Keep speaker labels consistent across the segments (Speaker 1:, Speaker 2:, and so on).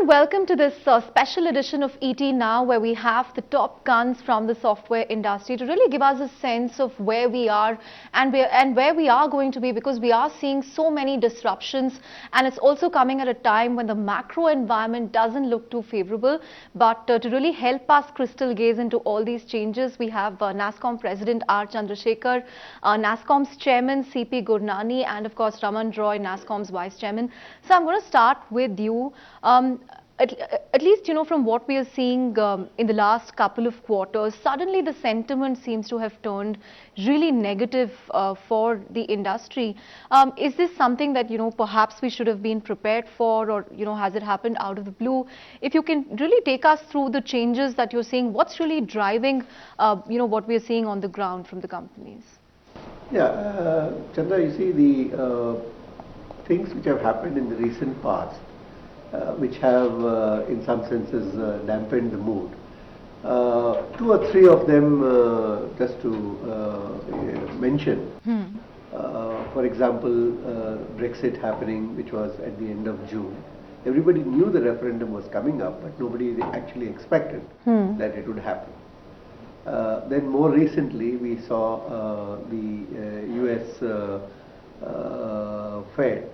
Speaker 1: welcome to this special edition of ET Now, where we have the top guns from the software industry to really give us a sense of where we are and where we are going to be, because we are seeing so many disruptions, and it's also coming at a time when the macro environment doesn't look too favorable. But to really help us crystal gaze into all these changes, we have NASSCOM President R Chandrashekhar, NASSCOM's Chairman C.P Gurnani, and of course Raman Roy, NASSCOM's Vice Chairman. So I'm going to start with you. At least, from what we are seeing in the last couple of quarters, suddenly the sentiment seems to have turned really negative for the industry. Is this something that, perhaps we should have been prepared for, or, has it happened out of the blue? If you can really take us through the changes that you're seeing, what's really driving, what we are seeing on the ground from the companies?
Speaker 2: Yeah, Chandra, you see the things which have happened in the recent past, which have in some senses dampened the mood. Two or three of them just to mention. For example, Brexit happening, which was at the end of June. Everybody knew the referendum was coming up, but nobody actually expected that it would happen. Then more recently we saw the US Fed.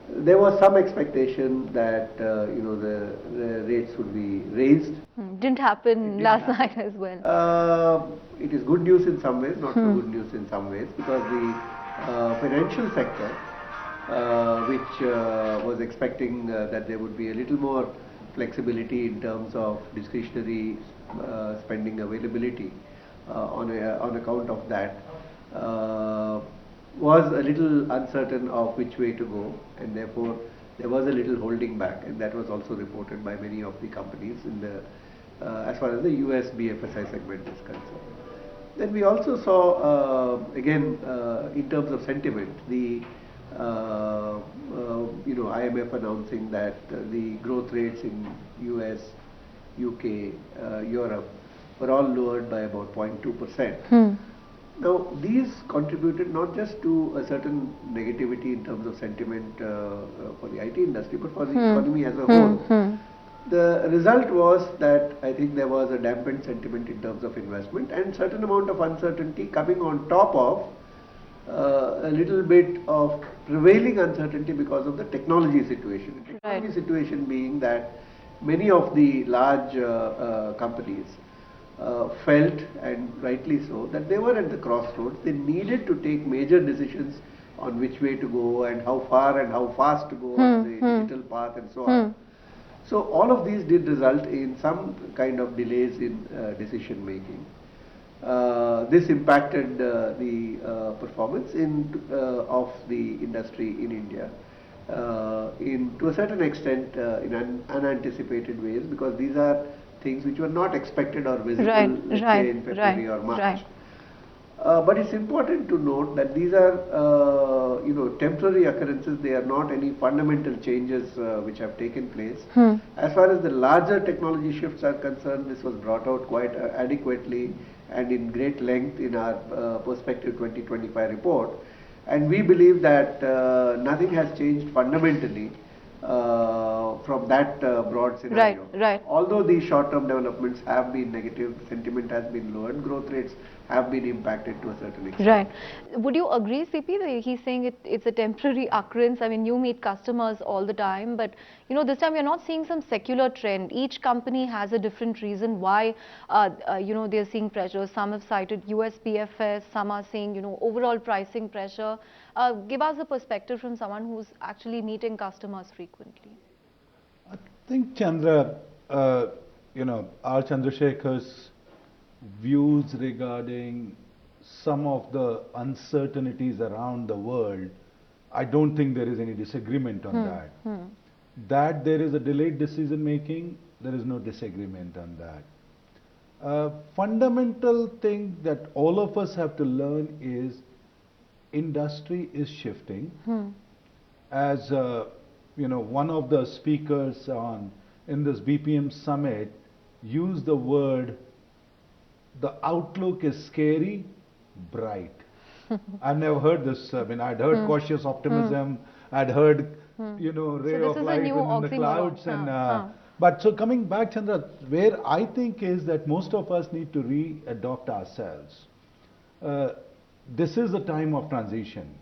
Speaker 2: There was some expectation that the rates would be raised.
Speaker 1: Didn't happen last night as well.
Speaker 2: It is good news in some ways, not so good news in some ways, because the financial sector, which was expecting that there would be a little more flexibility in terms of discretionary spending availability on account of that, was a little uncertain of which way to go, and therefore there was a little holding back, and that was also reported by many of the companies in the as far as the US BFSI segment is concerned. Then we also saw again in terms of sentiment, the IMF announcing that the growth rates in US, UK, Europe were all lowered by about 0.2%. Now, these contributed not just to a certain negativity in terms of sentiment for the IT industry, but for the economy as a whole. The result was that I think there was a dampened sentiment in terms of investment, and certain amount of uncertainty coming on top of a little bit of prevailing uncertainty because of the technology situation. The technology situation being that many of the large companies felt, and rightly so, that they were at the crossroads. They needed to take major decisions on which way to go and how far and how fast to go on the digital path and so on. So all of these did result in some kind of delays in decision making. This impacted the performance of the industry in India to a certain extent in unanticipated ways, because these are things which were not expected or visible say in February or March. But it's important to note that these are temporary occurrences. They are not any fundamental changes which have taken place. As far as the larger technology shifts are concerned, this was brought out quite adequately and in great length in our Perspective 2025 report, and we believe that nothing has changed fundamentally from that broad scenario. Although these short-term developments have been negative, sentiment has been lowered, growth rates have been impacted to a certain extent.
Speaker 1: Would you agree, CP, that he's saying it's a temporary occurrence? I mean, you meet customers all the time, but this time you're not seeing some secular trend. Each company has a different reason why they're seeing pressure. Some have cited US BFS, some are saying overall pricing pressure. Give us a perspective from someone who's actually meeting customers frequently.
Speaker 3: I think, Chandra, R Chandrasekhar's views regarding some of the uncertainties around the world, I don't think there is any disagreement on that. That there is a delayed decision making, there is no disagreement on that. Fundamental thing that all of us have to learn is industry is shifting. As one of the speakers in this BPM summit used the word, the outlook is scary, bright. I've never heard this. I mean, I'd heard cautious optimism. I'd heard, ray of light in the clouds, and But so coming back, Chandra, where I think is that most of us need to re-adopt ourselves. Uh, this is a time of transition.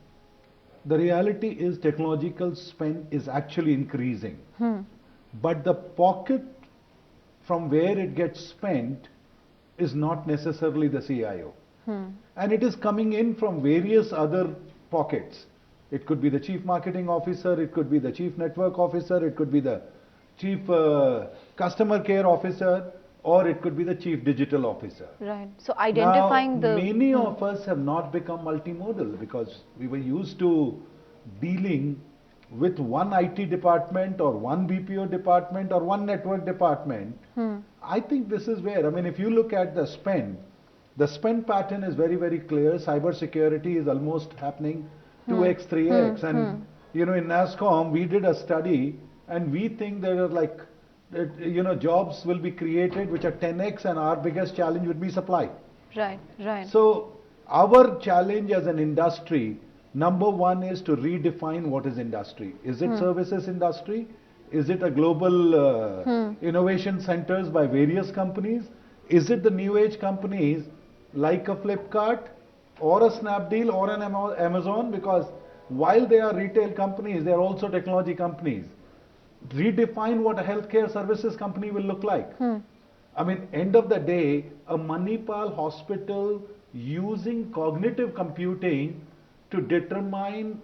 Speaker 3: The reality is technological spend is actually increasing. But the pocket from where it gets spent is not necessarily the CIO. And it is coming in from various other pockets. It could be the chief marketing officer, it could be the chief network officer, it could be the chief customer care officer, or it could be the chief digital officer.
Speaker 1: Right. So identifying
Speaker 3: Now,
Speaker 1: the
Speaker 3: many of us have not become multimodal because we were used to dealing with one IT department or one BPO department or one network department. I think this is where, I mean, if you look at the spend pattern is very, very clear. Cyber security is almost happening 2x, 3x. And, you know, in NASSCOM, we did a study and we think there are like, you know, jobs will be created which are 10x, and our biggest challenge would be supply.
Speaker 1: right, right.
Speaker 3: So our challenge as an industry, number one is to redefine what is industry. Is it services industry? Is it a global innovation centers by various companies? Is it the new age companies like a Flipkart or a Snapdeal or an Amazon? Because while they are retail companies, they are also technology companies. Redefine what a healthcare services company will look like. I mean, end of the day, a Manipal hospital using cognitive computing to determine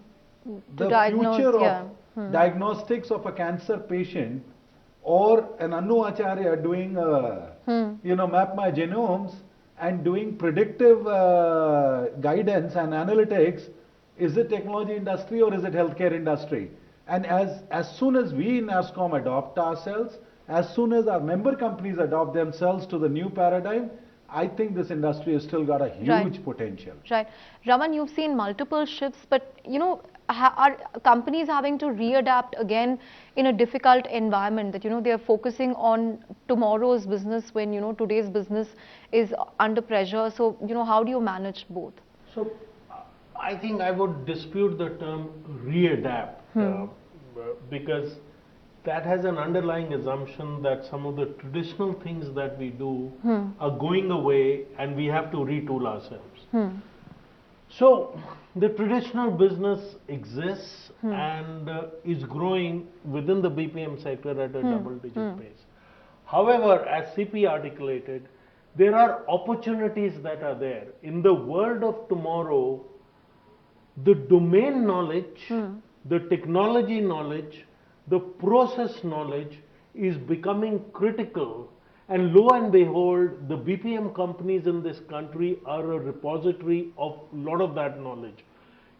Speaker 3: the future of diagnostics of a cancer patient, or an Anu Acharya doing, you know, map my genomes and doing predictive guidance and analytics. Is it technology industry or is it healthcare industry? And as soon as we in NASSCOM adopt ourselves, as soon as our member companies adopt themselves to the new paradigm, I think this industry has still got a huge potential.
Speaker 1: Right. Raman, you've seen multiple shifts, but you know, are companies having to readapt again in a difficult environment that, you know, they are focusing on tomorrow's business when, you know, today's business is under pressure. So, you know, how do you manage both?
Speaker 4: So, I think I would dispute the term readapt because that has an underlying assumption that some of the traditional things that we do are going away and we have to retool ourselves. So, the traditional business exists and is growing within the BPM sector at a double-digit pace. However, as CP articulated, there are opportunities that are there. In the world of tomorrow, the domain knowledge, the technology knowledge, the process knowledge is becoming critical, and lo and behold, the BPM companies in this country are a repository of a lot of that knowledge.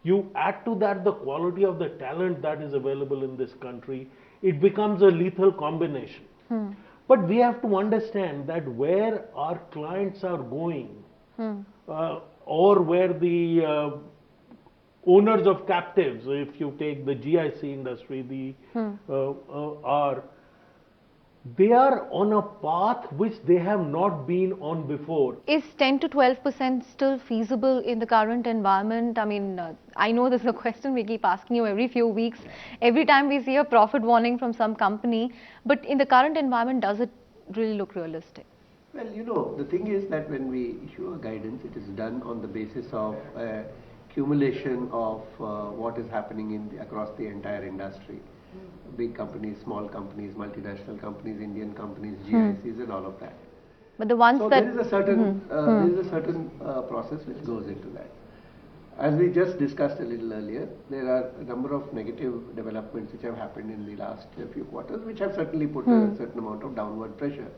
Speaker 4: You add to that the quality of the talent that is available in this country, it becomes a lethal combination. But we have to understand that where our clients are going, or where the owners of captives, if you take the GIC industry, they are on a path which they have not been on before.
Speaker 1: Is 10 to 12% still feasible in the current environment? I mean, I know this is a question we keep asking you every few weeks, every time we see a profit warning from some company, but in the current environment, does it really look realistic?
Speaker 2: Well, you know, the thing is that when we issue a guidance, it is done on the basis of accumulation of what is happening across the entire industry. Big companies, small companies, multinational companies, Indian companies, GICs and all of that.
Speaker 1: But the ones
Speaker 2: so
Speaker 1: that...
Speaker 2: there is a certain, process which goes into that. As we just discussed a little earlier, there are a number of negative developments which have happened in the last few quarters, which have certainly put a certain amount of downward pressure.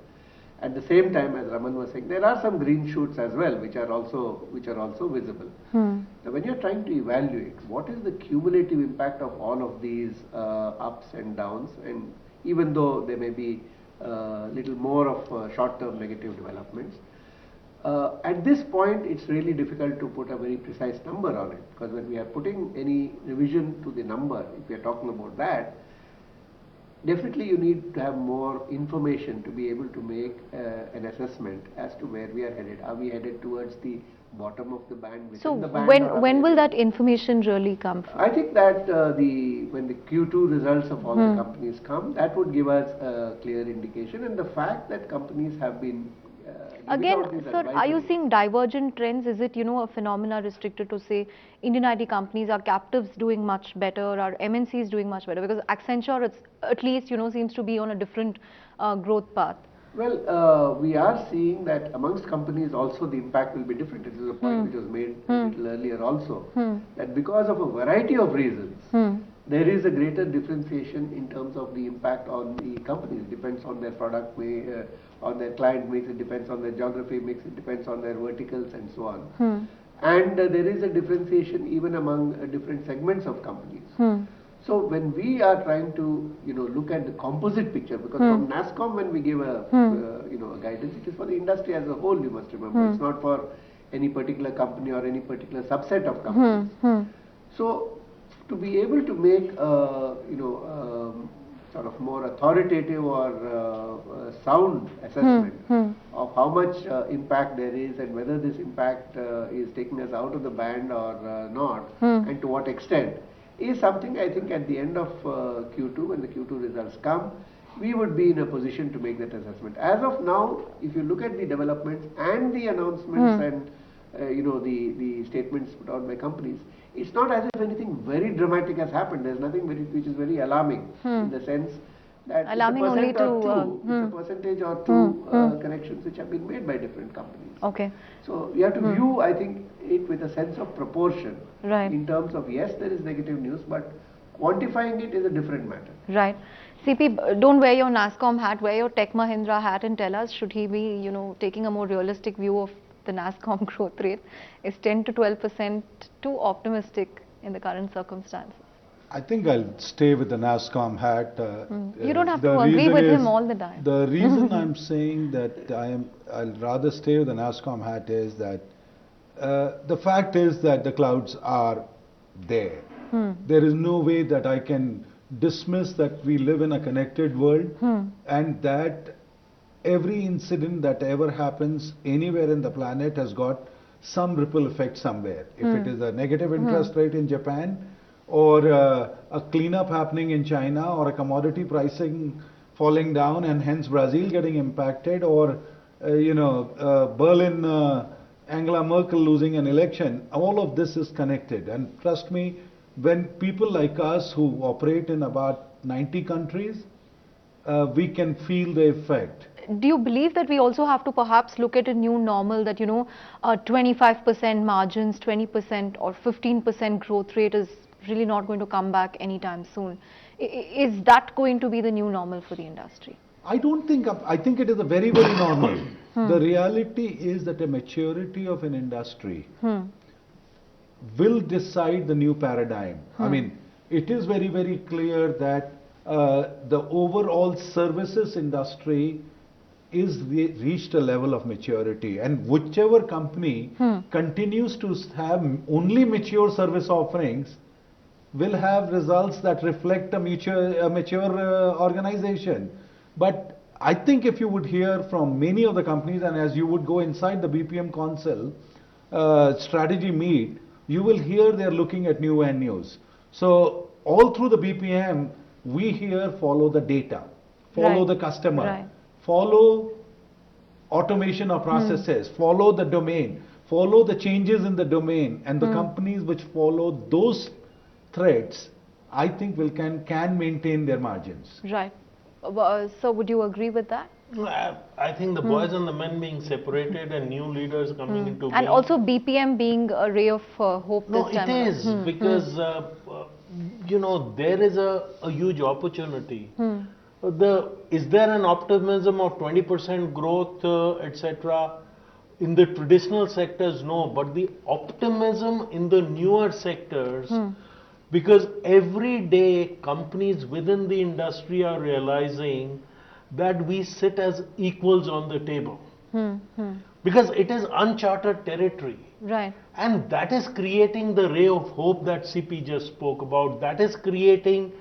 Speaker 2: At the same time, as Raman was saying, there are some green shoots as well, which are also visible. Now, when you're trying to evaluate what is the cumulative impact of all of these ups and downs, and even though there may be little more of short-term negative developments, at this point, it's really difficult to put a very precise number on it, because when we are putting any revision to the number, if we are talking about that, definitely you need to have more information to be able to make an assessment as to where we are headed. Are we headed towards the bottom of the band,
Speaker 1: So
Speaker 2: within the band.
Speaker 1: when will that information really come from?
Speaker 2: I think that when the Q2 results of all the companies come, that would give us a clear indication, and the fact that companies have been giving out
Speaker 1: Again,
Speaker 2: these
Speaker 1: sir, are you
Speaker 2: advisories.
Speaker 1: seeing divergent trends? Is it, a phenomena restricted to, say, Indian IT companies? Are captives doing much better? Are MNCs doing much better? Because Accenture, it's, at least, seems to be on a different growth path.
Speaker 2: Well, we are seeing that amongst companies also the impact will be different. It is a point which was made a little earlier also, that because of a variety of reasons, there is a greater differentiation in terms of the impact on the companies. It depends on their product, on their client mix, it depends on their geography mix, it depends on their verticals and so on. And there is a differentiation even among different segments of companies. So when we are trying to, look at the composite picture, because from NASSCOM when we give a, a guidance, it is for the industry as a whole. You must remember, it's not for any particular company or any particular subset of companies. So to be able to make, sort of more authoritative or sound assessment of how much impact there is and whether this impact is taking us out of the band or not, and to what extent, is something I think at the end of Q2, when the Q2 results come, we would be in a position to make that assessment. As of now, if you look at the developments and the announcements and the statements put out by companies, it's not as if anything very dramatic has happened. There's nothing which is very alarming in the sense that
Speaker 1: Alarming only
Speaker 2: it's a percentage or two corrections which have been made by different companies.
Speaker 1: Okay.
Speaker 2: So we have to view, I think, it with a sense of proportion.
Speaker 1: Right.
Speaker 2: In terms of, yes, there is negative news, but quantifying it is a different matter.
Speaker 1: Right. CP, don't wear your NASSCOM hat, wear your Tech Mahindra hat and tell us, should he be, taking a more realistic view of the NASSCOM growth rate? Is 10 to 12% too optimistic in the current circumstances?
Speaker 3: I think I'll stay with the NASSCOM hat.
Speaker 1: You don't have to agree with him all the time.
Speaker 3: The reason I'm saying that I'll rather stay with the NASSCOM hat is that the fact is that the clouds are there. There is no way that I can dismiss that we live in a connected world and that every incident that ever happens anywhere in the planet has got some ripple effect somewhere. If it is a negative interest rate in Japan, or a cleanup happening in China, or a commodity pricing falling down and hence Brazil getting impacted, or Berlin, Angela Merkel losing an election, all of this is connected. And trust me, when people like us who operate in about 90 countries, we can feel the effect.
Speaker 1: Do you believe that we also have to perhaps look at a new normal, that 25% margins, 20% or 15% growth rate is really not going to come back anytime soon? Is that going to be the new normal for the industry?
Speaker 3: I don't think, I think it is a very, very normal. The reality is that a maturity of an industry will decide the new paradigm. I mean, it is very, very clear that the overall services industry is reached a level of maturity, and whichever company continues to have only mature service offerings will have results that reflect a mature organization. But I think if you would hear from many of the companies, and as you would go inside the BPM Council strategy meet, you will hear they're looking at new venues. So all through the BPM, we hear follow the data, follow the customer, follow automation of processes, follow the domain, follow the changes in the domain, and the companies which follow those threads, I think can maintain their margins.
Speaker 1: Right. So would you agree with that?
Speaker 4: I think the boys and the men being separated and new leaders coming into being.
Speaker 1: And also BPM being a ray of hope
Speaker 4: No,
Speaker 1: this time.
Speaker 4: it is because there is a huge opportunity. Is there an optimism of 20% growth, etc.? In the traditional sectors, no, but the optimism in the newer sectors, because every day companies within the industry are realizing that we sit as equals on the table. Because it is uncharted territory.
Speaker 1: Right.
Speaker 4: And that is creating the ray of hope that CP just spoke about. That is creating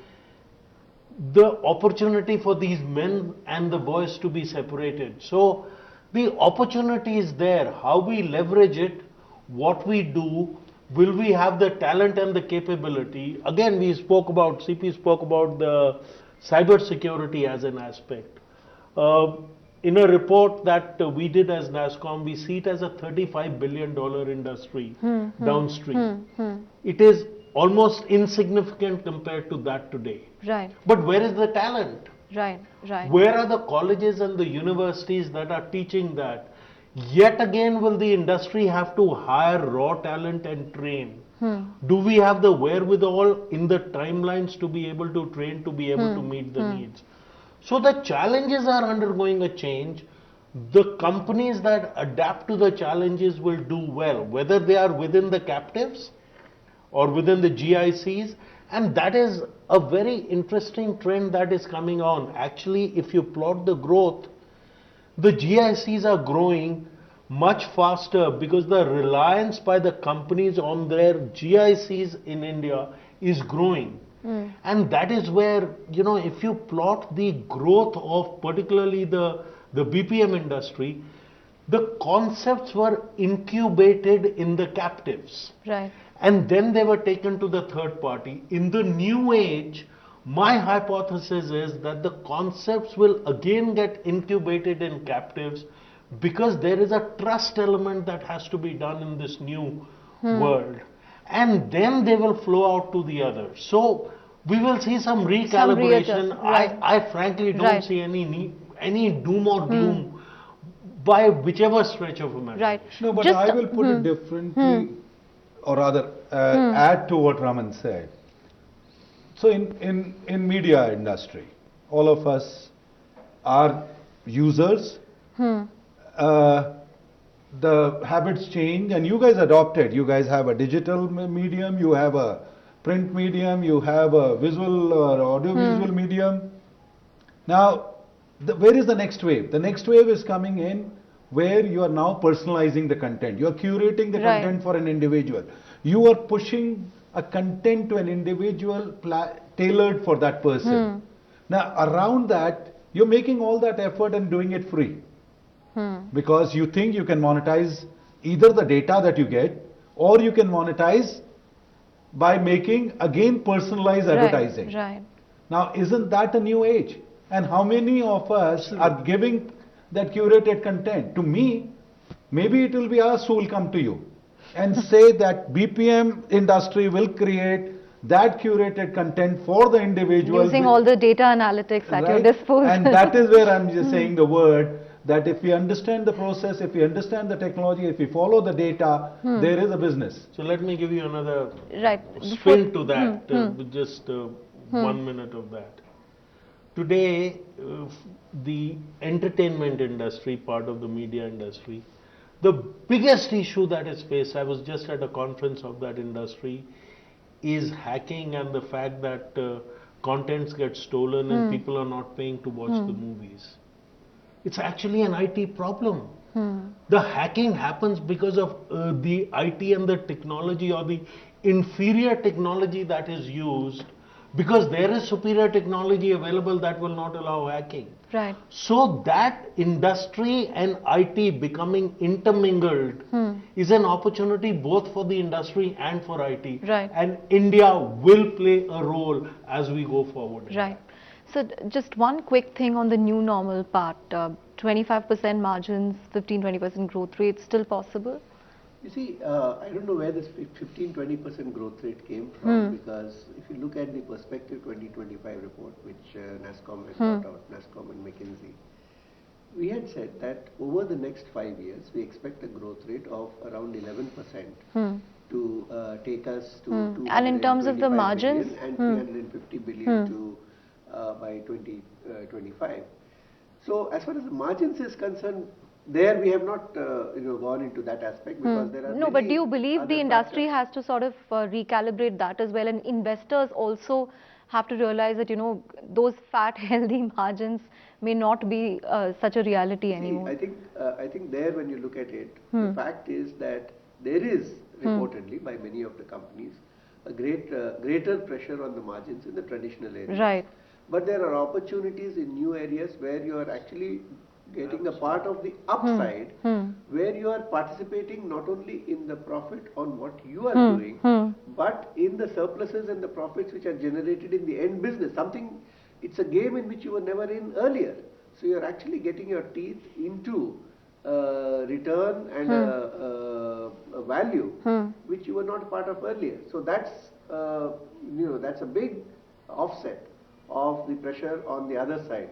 Speaker 4: the opportunity for these men and the boys to be separated. So the opportunity is there. How we leverage it what we do, will we have the talent and the capability? Again, CP spoke about the cyber security as an aspect. Uh, in a report that we did as NASSCOM, we see it as a $35 billion industry downstream. It is almost insignificant compared to that today.
Speaker 1: Right,
Speaker 4: But where is the talent?
Speaker 1: right, right.
Speaker 4: Where are the colleges and the universities that are teaching that? Yet again, will the industry have to hire raw talent and train? Do we have the wherewithal in the timelines to be able to train, to be able to meet the needs? So the challenges are undergoing a change. The companies that adapt to the challenges will do well, whether they are within the captives or within the GICs, and that is a very interesting trend that is coming on. Actually, if you plot the growth, the GICs are growing much faster because the reliance by the companies on their GICs in India is growing. And that is where, if you plot the growth of particularly the BPM industry, the concepts were incubated in the captives.
Speaker 1: Right.
Speaker 4: And then they were taken to the third party. In the new age, my hypothesis is that the concepts will again get incubated in captives because there is a trust element that has to be done in this new world. And then they will flow out to the others. So we will see some recalibration.
Speaker 1: Right.
Speaker 4: I frankly don't
Speaker 1: Right.
Speaker 4: see any doom or gloom by whichever stretch of imagination.
Speaker 1: Right.
Speaker 3: No, but
Speaker 1: Just,
Speaker 3: I will put it differently, or rather add to what Raman said. So in media industry, all of us are users. The habits change, and you guys adopted. You guys have a digital medium, you have a print medium, you have a visual or audio visual medium. Now, where is the next wave? The next wave is coming in where you are now personalizing the content. You are curating the
Speaker 1: Right.
Speaker 3: content for an individual. You are pushing a content to an individual tailored for that person. Now, around that, you're making all that effort and doing it free. Because you think you can monetize either the data that you get, or you can monetize by making again personalized advertising.
Speaker 1: Right.
Speaker 3: Now, isn't that a new age? And how many of us are giving that curated content? To me, maybe it will be us who will come to you and say that BPM industry will create that curated content for the individual.
Speaker 1: Using all the data analytics at your disposal.
Speaker 3: And that is where I'm just saying the word, that if we understand the process, if we understand the technology, if we follow the data, there is a business.
Speaker 4: So let me give you another
Speaker 1: Right.
Speaker 4: spin to that, with just 1 minute of that. Today, the entertainment industry, part of the media industry, the biggest issue that is faced, I was just at a conference of that industry, is hacking and the fact that contents get stolen and people are not paying to watch the movies. It's actually an IT problem. The hacking happens because of the IT and the technology, or the inferior technology that is used, because there is superior technology available that will not allow hacking.
Speaker 1: Right.
Speaker 4: So that industry and IT becoming intermingled is an opportunity both for the industry and for IT.
Speaker 1: Right.
Speaker 4: And India will play a role as we go forward.
Speaker 1: Right. So just one quick thing on the new normal part. 25% margins, 15-20% growth rate, still possible?
Speaker 2: You see, I don't know where this 15-20% growth rate came from, because if you look at the Perspective 2025 report, which NASSCOM had brought out, NASSCOM and McKinsey, we had said that over the next 5 years, we expect a growth rate of around 11% to take us to
Speaker 1: And in terms of the
Speaker 2: 225
Speaker 1: margins?
Speaker 2: billion and 350 billion to by 2025. So as far as the margins is concerned, there we have not gone into that aspect, because there are
Speaker 1: No, but do you believe
Speaker 2: other
Speaker 1: the industry
Speaker 2: factors.
Speaker 1: has to sort of recalibrate that as well, and investors also have to realize that those fat healthy margins may not be such a reality anymore?
Speaker 2: See, I think there, when you look at it, the fact is that there is reportedly by many of the companies a greater pressure on the margins in the traditional areas.
Speaker 1: Right.
Speaker 2: But there are opportunities in new areas where you are actually getting a part of the upside, where you are participating not only in the profit on what you are doing, but in the surpluses and the profits which are generated in the end business. It's a game in which you were never in earlier. So you are actually getting your teeth into return and a value which you were not a part of earlier. So that's that's a big offset of the pressure on the other side.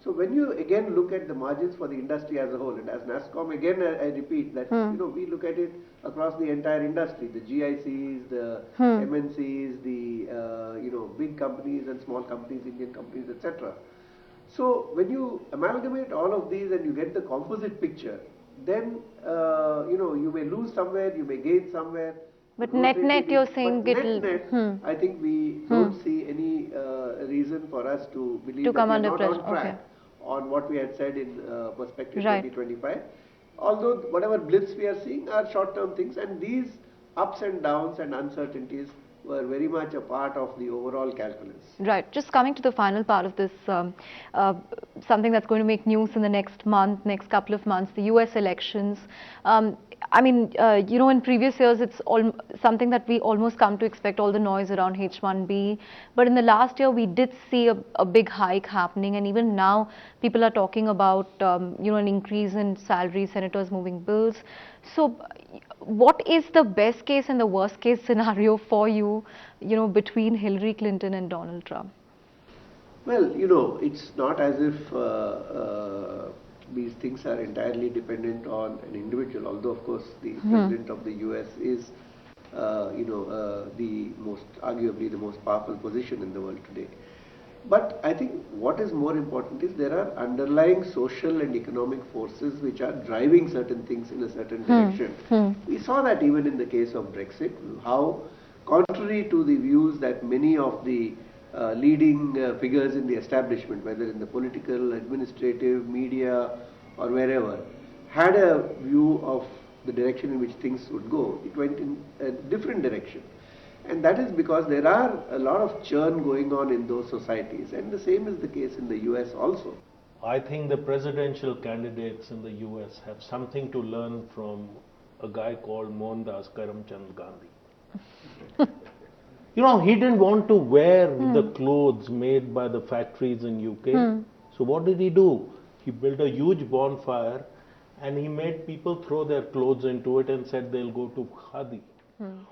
Speaker 2: So when you again look at the margins for the industry as a whole, and as NASSCOM, again I repeat that we look at it across the entire industry, the GICs, the MNCs, the big companies and small companies, Indian companies, etc. So when you amalgamate all of these and you get the composite picture, then you may lose somewhere, you may gain somewhere.
Speaker 1: But net you're saying
Speaker 2: net, I think we don't see any reason for us to believe
Speaker 1: to
Speaker 2: that
Speaker 1: come
Speaker 2: we are
Speaker 1: under
Speaker 2: not
Speaker 1: pressure.
Speaker 2: on track on what we had said in Perspective 2025. Although whatever blips we are seeing are short-term things, and these ups and downs and uncertainties were very much a part of the overall calculus.
Speaker 1: Right. Just coming to the final part of this, something that's going to make news in the next next couple of months, the US elections. I mean, in previous years, it's something that we almost come to expect, all the noise around H1B. But in the last year, we did see a big hike happening. And even now, people are talking about, an increase in salary, senators moving bills. So what is the best case and the worst case scenario for you, between Hillary Clinton and Donald Trump?
Speaker 2: Well, it's not as if these things are entirely dependent on an individual, although of course the President of the US is, arguably the most powerful position in the world today. But I think what is more important is there are underlying social and economic forces which are driving certain things in a certain direction. We saw that even in the case of Brexit, how contrary to the views that many of the leading figures in the establishment, whether in the political, administrative, media or wherever, had a view of the direction in which things would go. It went in a different direction. And that is because there are a lot of churn going on in those societies, and the same is the case in the US also.
Speaker 4: I think the presidential candidates in the US have something to learn from a guy called Mohandas Karamchand Gandhi. He didn't want to wear the clothes made by the factories in UK. So what did he do? He built a huge bonfire and he made people throw their clothes into it and said they'll go to Khadi.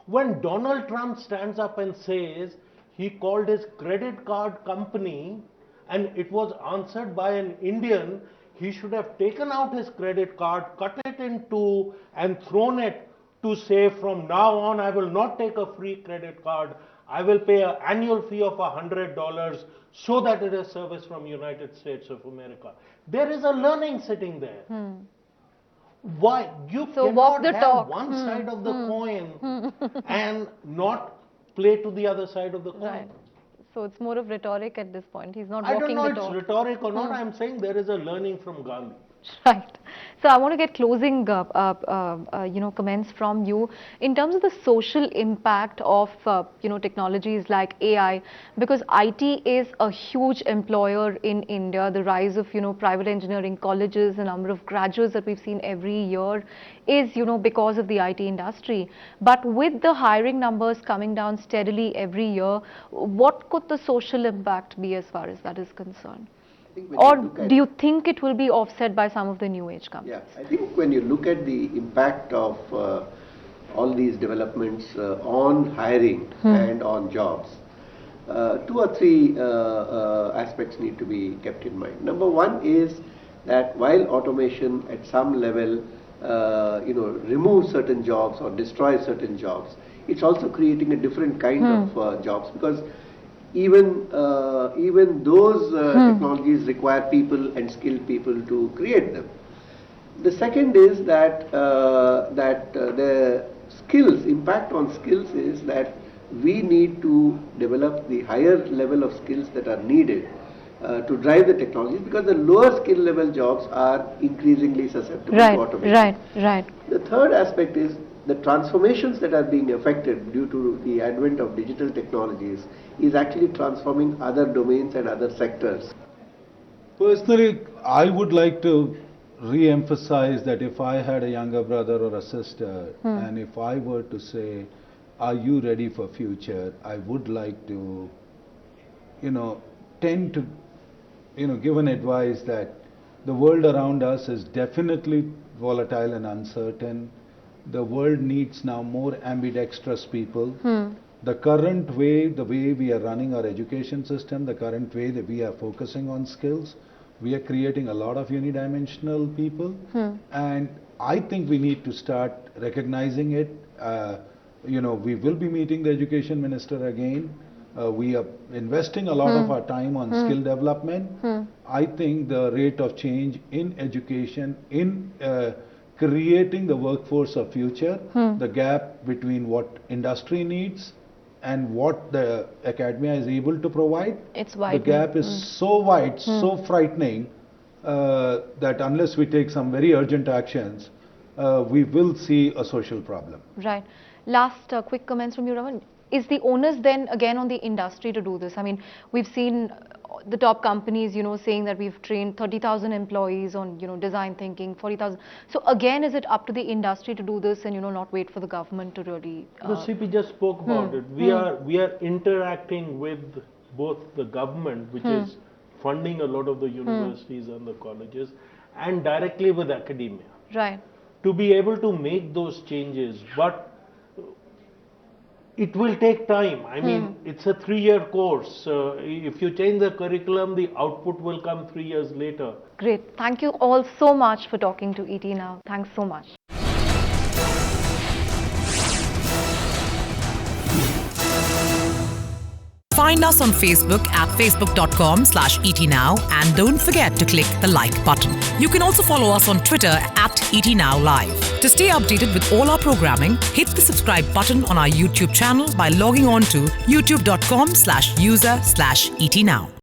Speaker 4: When Donald Trump stands up and says he called his credit card company and it was answered by an Indian, he should have taken out his credit card, cut it in two and thrown it to say, from now on I will not take a free credit card, I will pay an annual fee of $100 so that it is service from United States of America. There is a learning sitting there. Why? You cannot have one side of the coin and not play to the other side of the coin.
Speaker 1: Right. So it's more of rhetoric at this point. He's not
Speaker 4: I
Speaker 1: walking the talk.
Speaker 4: I don't know it's rhetoric or not. I'm saying there is a learning from Gandhi.
Speaker 1: Right. So I want to get closing, comments from you in terms of the social impact of, technologies like AI, because IT is a huge employer in India. The rise of, private engineering colleges, the number of graduates that we've seen every year is, because of the IT industry. But with the hiring numbers coming down steadily every year, what could the social impact be as far as that is concerned? Or do you think it will be offset by some of the new age companies?
Speaker 2: Yeah, I think when you look at the impact of all these developments on hiring and on jobs, 2 or 3 aspects need to be kept in mind. Number one is that while automation at some level removes certain jobs or destroys certain jobs, it's also creating a different kind of jobs, because even those technologies require people and skilled people to create them. The second is that the skills, impact on skills is that we need to develop the higher level of skills that are needed to drive the technologies, because the lower skill level jobs are increasingly susceptible to automation.
Speaker 1: Right.
Speaker 2: The third aspect is the transformations that are being affected due to the advent of digital technologies is actually transforming other domains and other sectors.
Speaker 3: Personally, I would like to re-emphasize that if I had a younger brother or a sister, and if I were to say, are you ready for future, I would like to, tend to, give an advice that the world around us is definitely volatile and uncertain. The world needs now more ambidextrous people. The current way, the way we are running our education system, the current way that we are focusing on skills, we are creating a lot of unidimensional people. And I think we need to start recognizing it. We will be meeting the education minister again. We are investing a lot of our time on skill development. I think the rate of change in education, in creating the workforce of future, the gap between what industry needs and what the academia is able to provide,
Speaker 1: It's widening.
Speaker 3: the gap is so wide, so frightening, that unless we take some very urgent actions, we will see a social problem.
Speaker 1: Right. Last quick comments from you, Raman. Is the onus then again on the industry to do this? I mean, we've seen the top companies, saying that we've trained 30,000 employees on, design thinking, 40,000. So again, is it up to the industry to do this and, not wait for the government to really...
Speaker 4: The CP just spoke about it. We are interacting with both the government, which is funding a lot of the universities and the colleges, and directly with academia.
Speaker 1: Right.
Speaker 4: To be able to make those changes, but it will take time. I mean, it's a 3-year course. If you change the curriculum, the output will come 3 years later.
Speaker 1: Great. Thank you all so much for talking to ET Now. Thanks so much.
Speaker 5: Find us on Facebook at facebook.com/etnow and don't forget to click the like button. You can also follow us on Twitter at etnowlive. To stay updated with all our programming, hit the subscribe button on our YouTube channel by logging on to youtube.com/user/etnow.